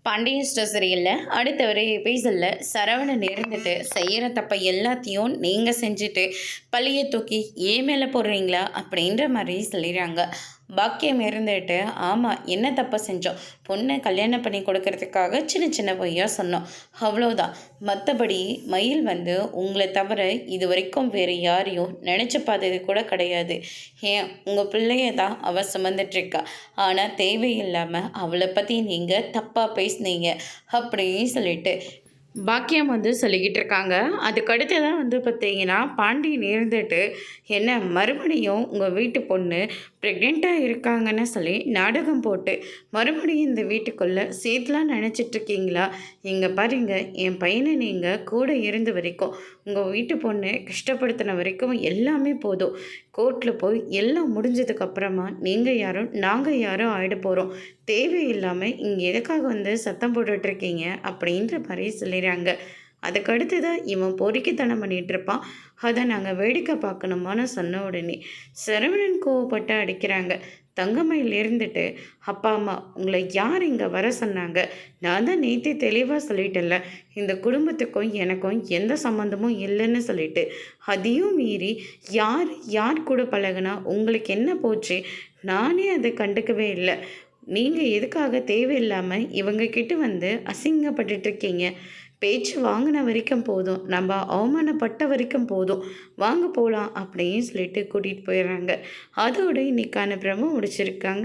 Pandian store சீரியலில் அடுத்த ஒரு எபிசோடில் சரவணன் இருந்துட்டு செய்கிற தப்பை எல்லாத்தையும் நீங்கள் செஞ்சுட்டு பழியை தூக்கி ஏன் மேலே போடுறீங்களா அப்படின்ற மாதிரி சொல்லிடுறாங்க. பாக்கியம் இருந்துட்டு ஆமாம் என்ன தப்பை செஞ்சோம், பொண்ணை கல்யாணம் பண்ணி கொடுக்கறதுக்காக சின்ன சின்ன பொய்யா சொன்னோம், அவ்வளோதான். மற்றபடி மயில் உங்களை தவிர இது வரைக்கும் வேறு யாரையும் நினச்சி பார்த்தது கூட கிடையாது. ஏன் உங்கள் பிள்ளைய தான் அவள் சுமந்துட்டுருக்கா, ஆனால் தேவையில்லாமல் அவளை பற்றி நீங்கள் தப்பாக பேசுனீங்க அப்படின்னு சொல்லிட்டு பாக்கியம் சொல்லிக்கிட்டு இருக்காங்க. அதுக்கடுத்து தான் பார்த்தீங்கன்னா பாண்டியன் இருந்துட்டு என்ன மறுபடியும் உங்கள் வீட்டு பொண்ணு ப்ரெக்னெண்ட்டாக இருக்காங்கன்னு சொல்லி நாடகம் போட்டு மறுபடியும் இந்த வீட்டுக்குள்ளே சேர்த்துலாம் நினச்சிட்ருக்கீங்களா? இங்கே பாருங்க, என் பையனை நீங்கள் கூட இருந்த வரைக்கும் உங்கள் வீட்டு பொண்ணு கஷ்டப்படுத்தின வரைக்கும் எல்லாமே போதும். கோர்ட்டில் போய் எல்லாம் முடிஞ்சதுக்கப்புறமா நீங்கள் யாரும் நாங்கள் யாரும் ஆகிட போகிறோம். தேவையில்லாமல் இங்கே எதுக்காக சத்தம் போட்டுட்ருக்கீங்க அப்படின்ற மாதிரி சொல்லிடுறாங்க. அதுக்கடுத்து தான் இவன் பொறுக்கித்தனம் பண்ணிகிட்ருப்பான். அதை நாங்கள் வேடிக்கை பார்க்கணுமான்னு சொன்ன உடனே சரவணன் கோவப்பட்டு அடிக்கிறாங்க. தங்கமயில் இருந்துட்டு அப்பா அம்மா உங்களை யார் இங்கே வர சொன்னாங்க? நான் தான் நேற்றே தெளிவாக சொல்லிட்டேன்ல, இந்த குடும்பத்துக்கும் எனக்கும் எந்த சம்மந்தமும் இல்லைன்னு சொல்லிட்டு, அதையும் மீறி யார் யார் கூட பழகுனா உங்களுக்கு என்ன போச்சு? நானே அதை கண்டுக்கவே இல்லை. நீங்கள் எதுக்காக தேவையில்லாமல் இவங்கக்கிட்ட அசிங்கப்பட்டுட்ருக்கீங்க? பேச்சு வாங்கின வரைக்கும் போதும், நம்ம அவமானப்பட்ட வரைக்கும் போதும், வாங்க போகலாம் அப்படின்னு சொல்லிட்டு கூட்டிகிட்டு போயிடுறாங்க. அதோடு இன்றைக்கான பிரம முடிச்சிருக்காங்க.